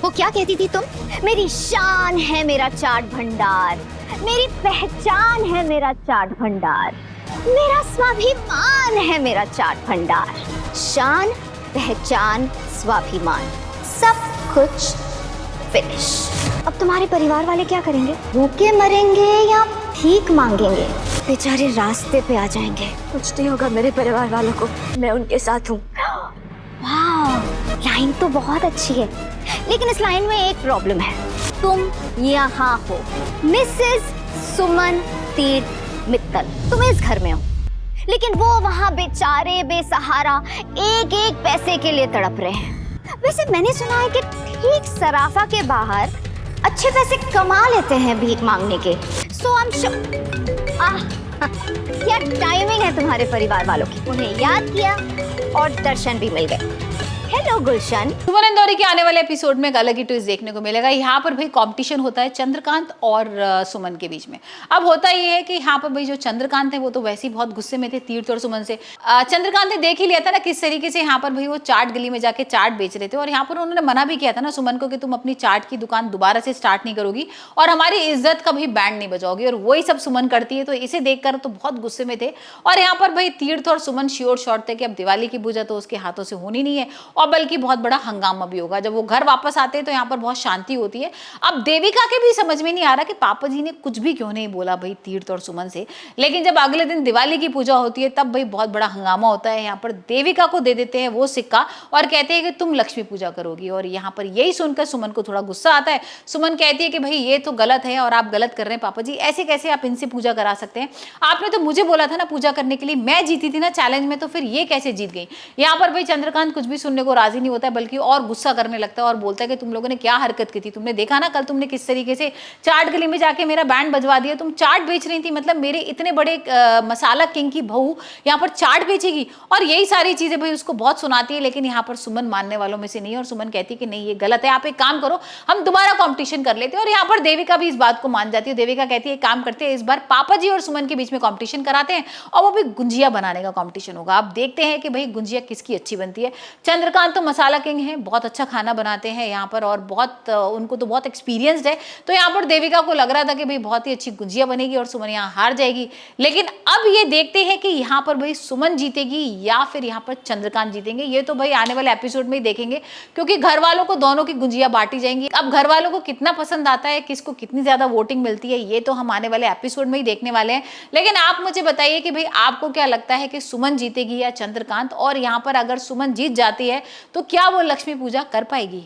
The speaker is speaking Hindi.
वो क्या कहती थी तुम? मेरी शान है मेरा चाट भंडार, मेरी पहचान है मेरा चाट भंडार, मेरा स्वाभिमान है मेरा चाट भंडार। शान, पहचान, स्वाभिमान, सब कुछ फिनिश। अब तुम्हारे परिवार वाले क्या करेंगे? भूखे मरेंगे या भीख मांगेंगे? बेचारे रास्ते पे आ जाएंगे। कुछ नहीं होगा मेरे परिवार वालों को, मैं उनके साथ हूँ। वाह, लाइन तो बहुत अच्छी है, लेकिन इस लाइन में एक प्रॉब्लम है। तुम यहाँ हो, मिसेस सुमन तीर मित्तल, तुम इस घर में हो, लेकिन वो वहाँ बेचारे बेसहारा एक एक पैसे के लिए तड़प रहे हैं। वैसे मैंने सुना है कि ठीक सराफा के बाहर अच्छे पैसे कमा लेते हैं भीख मांगने के। सो आई एम क्या टाइमिंग है तुम्हारे परिवार वालों की। उन्हें याद किया और दर्शन भी मिल गए। हेलो गुलशन। सुमन इंदौरी के आने वाले एपिसोड में एक अलग ही ट्विस्ट देखने को मिलेगा। यहाँ पर भाई कंपटीशन होता है चंद्रकांत और सुमन के बीच में। अब होता ये है कि यहाँ पर भाई जो चंद्रकांत है वो तो वैसे ही बहुत गुस्से में थे तीर्थ और सुमन से। चंद्रकांत ने देख ही लिया था ना किस तरीके से यहाँ पर भाई वो चाट गली में जाके चाट बेच रहे थे, और यहाँ पर उन्होंने मना भी किया था ना सुमन को कि तुम अपनी चाट की दुकान दोबारा से स्टार्ट नहीं करोगी और हमारी इज्जत का भी बैंड नहीं बजाओगी, और वही सब सुमन करती है। तो इसे देखकर तो बहुत गुस्से में थे। और यहाँ पर भाई तीर्थ और सुमन श्योर शॉर्ट थे कि अब दिवाली की पूजा तो उसके हाथों से होनी नहीं है, और बल्कि बहुत बड़ा हंगामा भी होगा। जब वो घर वापस आते हैं तो यहाँ पर बहुत शांति होती है। अब देविका के भी समझ में नहीं आ रहा कि पापा जी ने कुछ भी क्यों नहीं बोला भाई तीर्थ और सुमन से, लेकिन जब अगले दिन दिवाली की पूजा होती है तब भाई बहुत बड़ा हंगामा होता है। यहाँ पर देविका को दे देते हैं वो सिक्का और कहते हैं कि तुम लक्ष्मी पूजा करोगी, और यहाँ पर यही सुनकर सुमन को थोड़ा गुस्सा आता है। सुमन कहती है कि भाई ये तो गलत है और आप गलत कर रहे हैं पापा जी, ऐसे कैसे आप इनसे पूजा करा सकते हैं? आपने तो मुझे बोला था ना पूजा करने के लिए, मैं जीती थी ना चैलेंज में, तो फिर ये कैसे जीत गई? यहाँ पर भाई चंद्रकांत कुछ भी सुनने को राजी नहीं होता है, बल्कि और गुस्सा करने लगता है और बोलता है कि तुम लोगों ने क्या हरकत की थी? तुमने देखा ना कल तुमने किस तरीके से चाट गली में जाके मेरा बैंड बजवा दिया। तुम चाट बेच रही थी, मतलब मेरे इतने बड़े मसाला किंग की बहू यहाँ पर चाट बेचेगी, और यही सारी चीजें भाई उसको बहुत सुनाती है। लेकिन यहाँ पर सुमन मानने वालों में से नहीं है, और सुमन कहती है कि नहीं ये गलत है, आप एक काम करो हम दोबारा कॉम्पिटिशन कर लेते हैं। और यहाँ पर देविका भी इस बात को मान जाती है। देविका कहती है एक काम करते हैं, इस बार पापा जी और सुमन के बीच में कॉम्पिटिशन कराते हैं, और वो भी गुंजिया बनाने का कॉम्पिटिशन होगा। आप देखते हैं कि भाई गुंजिया किसकी अच्छी बनती है। चंद्रकांत तो मसाला किंग है, बहुत अच्छा खाना बनाते हैं यहाँ पर, और बहुत उनको तो बहुत एक्सपीरियंस्ड है। तो यहाँ पर देविका को लग रहा था कि भाई बहुत ही अच्छी गुंजिया बनेगी और सुमन यहाँ हार जाएगी। लेकिन अब ये देखते हैं कि यहाँ पर भाई सुमन जीतेगी या फिर यहाँ पर चंद्रकांत जीतेंगे। ये तो भाई आने वाले एपिसोड में ही देखेंगे, क्योंकि घर वालों को दोनों की गुंजिया बांटी जाएंगी। अब घर वालों को कितना पसंद आता है, किसको कितनी ज्यादा वोटिंग मिलती है, ये तो हम आने वाले एपिसोड में ही देखने वाले हैं। लेकिन आप मुझे बताइए कि भाई आपको क्या लगता है कि सुमन जीतेगी या चंद्रकांत? और यहाँ पर अगर सुमन जीत जाती है तो क्या वो लक्ष्मी पूजा कर पाएगी?